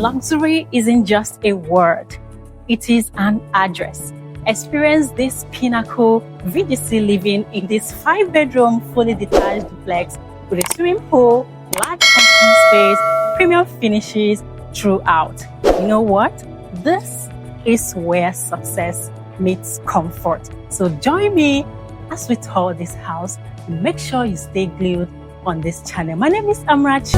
luxury isn't just a word, it is an address. Experience this pinnacle VGC living in this 5-bedroom, fully detached duplex with a swimming pool, large conference space, premium finishes throughout. You know what? This is where success meets comfort. So join me as we tour this house. Make sure you stay glued on this channel. My name is Amrachi.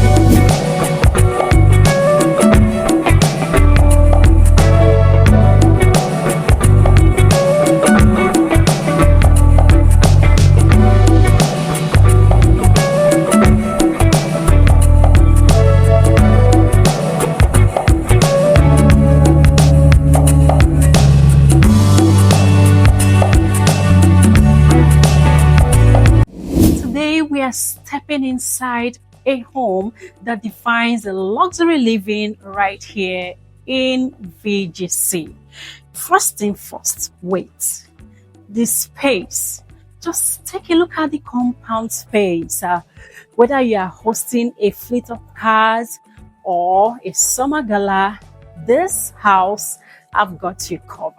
We are stepping inside a home that defines the luxury living right here in VGC. First thing first, wait. The space. Just take a look at the compound space. Whether you are hosting a fleet of cars or a summer gala, this house have got you covered.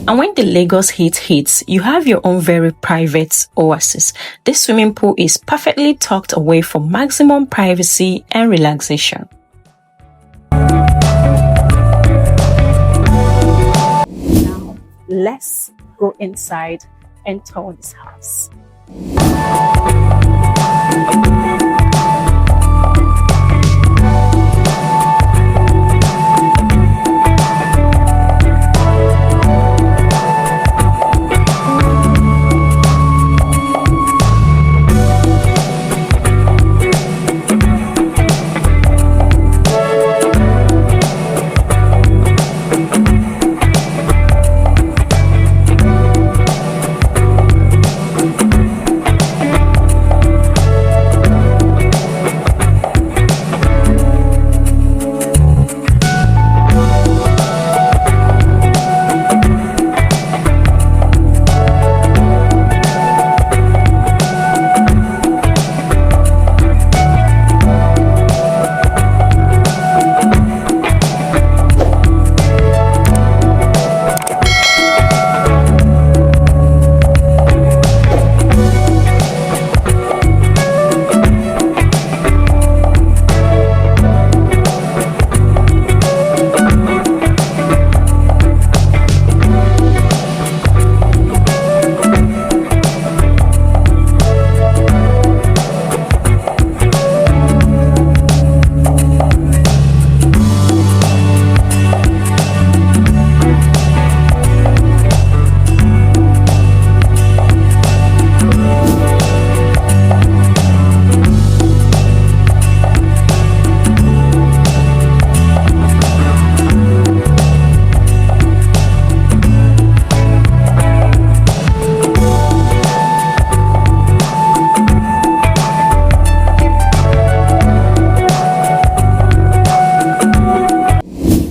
And when the Lagos heat hits, you have your own very private oasis. This swimming pool is perfectly tucked away for maximum privacy and relaxation. Now, let's go inside and tour this house.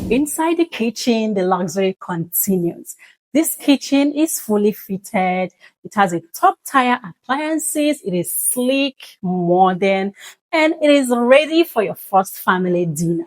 Inside the kitchen, the luxury continues. This kitchen is fully fitted. It has a top-tier appliances. It is sleek, modern, and it is ready for your first family dinner.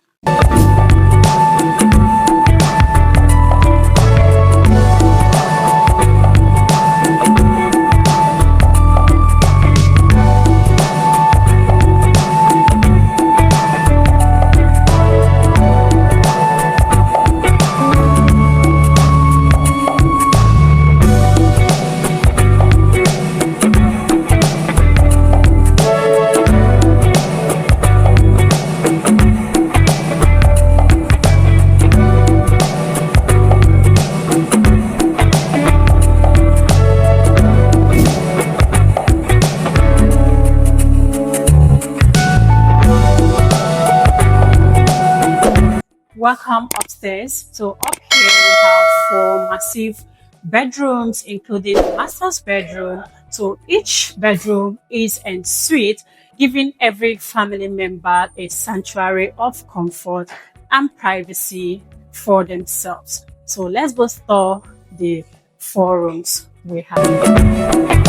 Welcome upstairs. So up here we have 4 massive bedrooms, including master's bedroom. So each bedroom is en suite, giving every family member a sanctuary of comfort and privacy for themselves. So let's go explore the 4 rooms we have.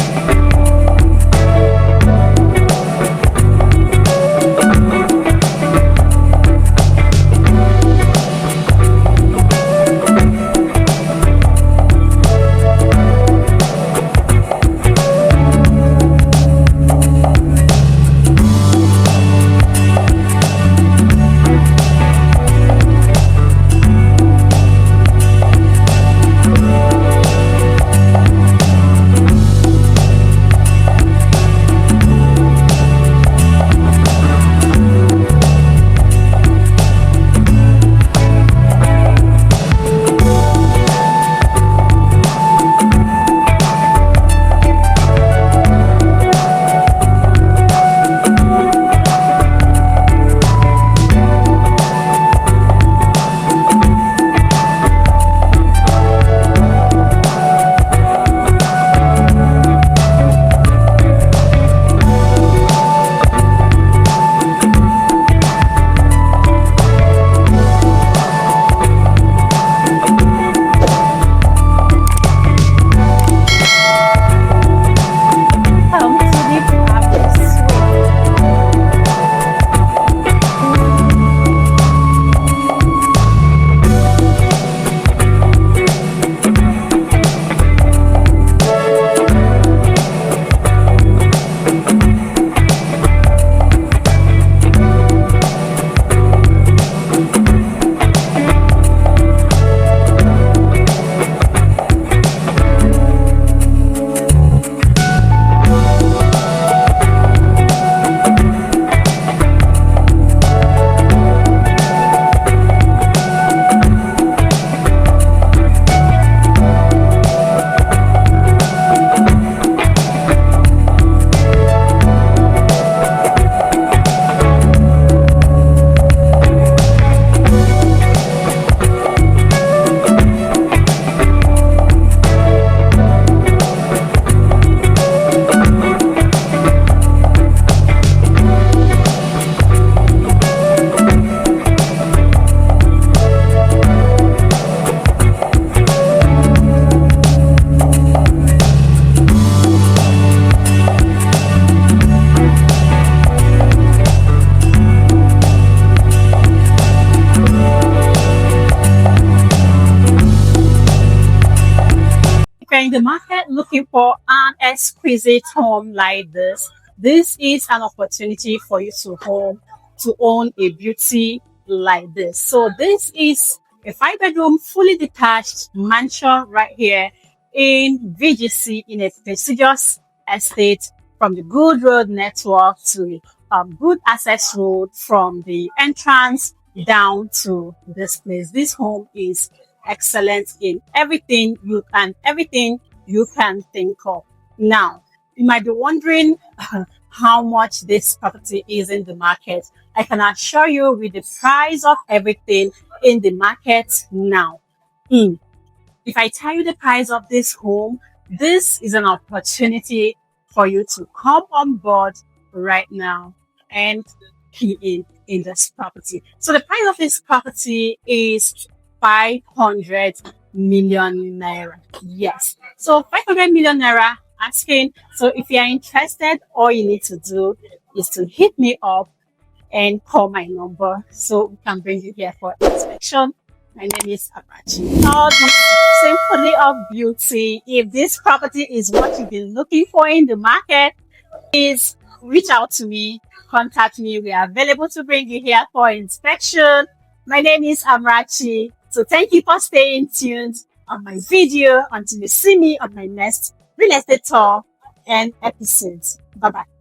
you're in the market looking for an exquisite home like this is an opportunity for you to own a beauty like this. So this is a 5 bedroom, fully detached mansion right here in VGC in a prestigious estate from the good road network to good access road from the entrance down to this place. This home is excellent in everything you can think of. Now, you might be wondering how much this property is in the market. I can assure you with the price of everything in the market now. Hmm. If I tell you the price of this home, this is an opportunity for you to come on board right now and key in this property. So the price of this property is 500 million naira. Yes. So 500 million naira asking. So if you are interested, all you need to do is to hit me up and call my number so we can bring you here for inspection. My name is Apache. All this symphony of beauty. If this property is what you've been looking for in the market, please reach out to me, contact me. We are available to bring you here for inspection. My name is Amrachi. So thank you for staying tuned on my video until you see me on my next real estate tour and episodes. Bye bye.